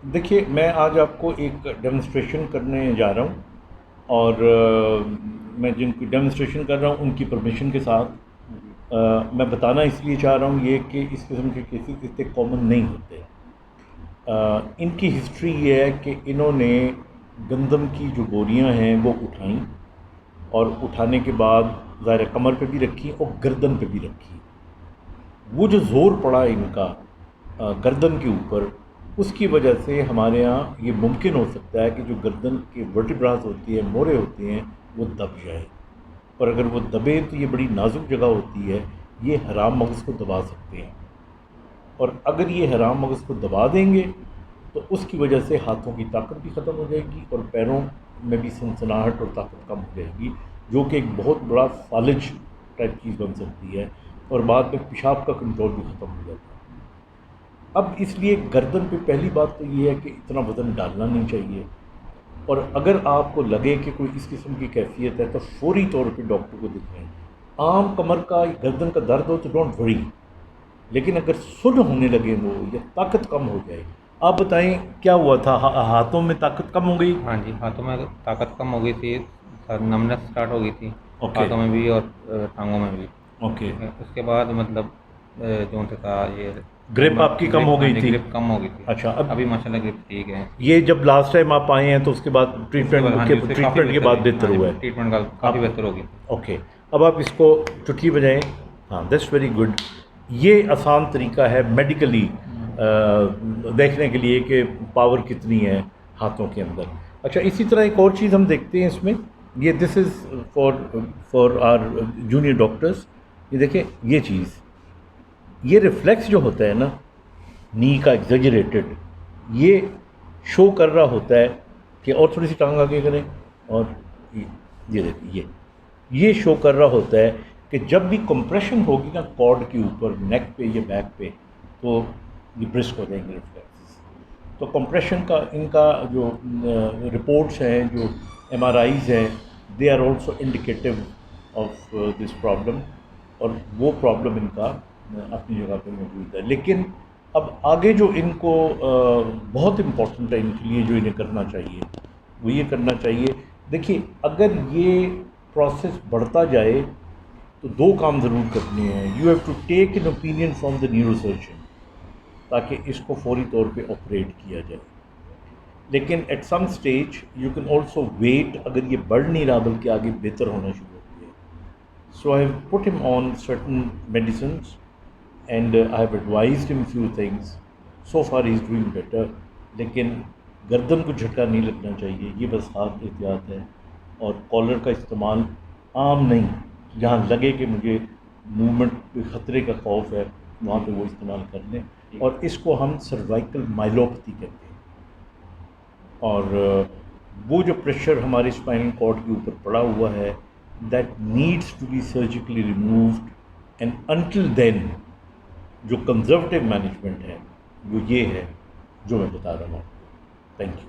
دیکھیے میں آج آپ کو ایک ڈیمونسٹریشن کرنے جا رہا ہوں، اور میں جن کی ڈیمونسٹریشن کر رہا ہوں ان کی پرمیشن کے ساتھ میں بتانا اس لیے چاہ رہا ہوں یہ کہ اس قسم کے کیسز اتنے کامن نہیں ہوتے۔ ان کی ہسٹری یہ ہے کہ انہوں نے گندم کی جو بوریاں ہیں وہ اٹھائیں، اور اٹھانے کے بعد ظاہر کمر پہ بھی رکھی اور گردن پہ بھی رکھی۔ وہ جو زور پڑا ان کا گردن کے اوپر، اس کی وجہ سے ہمارے ہاں یہ ممکن ہو سکتا ہے کہ جو گردن کے ورٹیبراز ہوتی ہیں، موڑے ہوتے ہیں، وہ دب جائیں، اور اگر وہ دبے تو یہ بڑی نازک جگہ ہوتی ہے، یہ حرام مغز کو دبا سکتے ہیں، اور اگر یہ حرام مغز کو دبا دیں گے تو اس کی وجہ سے ہاتھوں کی طاقت بھی ختم ہو جائے گی اور پیروں میں بھی سنسناہٹ اور طاقت کم ہو جائے گی، جو کہ ایک بہت بڑا فالج ٹائپ چیز بن سکتی ہے، اور بعد میں پیشاب کا کنٹرول بھی ختم ہو جاتا ہے۔ اب اس لیے گردن پہ پہلی بات تو یہ ہے کہ اتنا وزن ڈالنا نہیں چاہیے، اور اگر آپ کو لگے کہ کوئی اس قسم کی کیفیت ہے تو فوری طور پہ ڈاکٹر کو دکھائیں۔ عام کمر کا گردن کا درد ہو تو ڈونٹ وری، لیکن اگر سن ہونے لگے وہ یا طاقت کم ہو جائے، آپ بتائیں کیا ہوا تھا؟ ہاتھوں میں طاقت کم ہو گئی؟ ہاں جی، ہاتھوں میں طاقت کم ہو گئی تھی، سر نمنس اسٹارٹ ہو گئی تھی، اوکے ہاتھوں میں بھی اور ٹانگوں میں بھی۔ اوکے، ٹھیک ہے، اس کے بعد مطلب جو تھا یہ گرپ آپ کی کم گرپ، ہو ہاں گئی جی تھی؟ گرپ کم ہو گئی تھی۔ اچھا، اب ابھی ماشاء اللہ گرپ ٹھیک ہے اس کی۔ یہ جب لاسٹ ٹائم آپ آئے ہیں تو اس کے بعد اس کے بعد ہاں جی، اس سے کافی ٹریٹمنٹ کے بہتر بعد ہوئی، بہتر ہاں جی ہوا ہے ٹریٹمنٹ کا آپ؟ کافی بہتر ہو گئی تھی۔ اوکے، اب آپ اس کو چٹکی بجائیں۔ ہاں، دیٹس ویری گڈ۔ یہ آسان طریقہ ہے میڈیکلی دیکھنے کے لیے کہ پاور کتنی ہے ہاتھوں کے اندر۔ اچھا، اسی طرح ایک اور چیز ہم دیکھتے ہیں اس میں، یہ this is for our junior doctors. یہ دیکھیں، یہ چیز، یہ ریفلیکس جو ہوتا ہے نا نی کا ایگزیجریٹڈ، یہ شو کر رہا ہوتا ہے کہ، اور تھوڑی سی ٹانگ آگے کریں، اور یہ دیکھیں، یہ شو کر رہا ہوتا ہے کہ جب بھی کمپریشن ہوگی نا کارڈ کے اوپر، نیک پہ یا بیک پہ، تو یہ برسک ہو جائیں گے ریفلیکس۔ تو کمپریشن کا ان کا جو رپورٹس ہیں، جو ایم آر آئیز ہیں، they are also indicative of this problem, اور وہ پرابلم ان کا اپنی جگہ پہ موجود ہے۔ لیکن اب آگے جو ان کو بہت امپورٹنٹ ہے ان کے لیے، جو انہیں کرنا چاہیے وہ یہ کرنا چاہیے، دیکھیے اگر یہ پروسیس بڑھتا جائے تو دو کام ضرور کرنے ہیں۔ You have to take an opinion from the neuro surgeon, تاکہ اس کو فوری طور پہ آپریٹ کیا جائے۔ لیکن at some stage you can also wait, اگر یہ بڑھ نہیں رہا بلکہ آگے بہتر ہونا شروع ہو گیا۔ سو آئی have put him on certain medicines and I have advised him few things, so far he is doing better. لیکن گردن کو جھٹکا نہیں لگنا چاہیے، یہ بس خاص احتیاط ہے، اور کالر کا استعمال عام نہیں، جہاں لگے کہ مجھے موومنٹ پہ خطرے کا خوف ہے وہاں پہ وہ استعمال کر لیں، اور اس کو ہم سروائکل مائلوپتھی کہتے ہیں۔ اور وہ جو پریشر ہمارے اسپائنل کارڈ کے اوپر پڑا ہوا ہے، that needs to be surgically removed, and until then جو کنزرویٹو مینجمنٹ ہے وہ یہ ہے جو میں بتا رہا ہوں آپ کو۔ Thank you.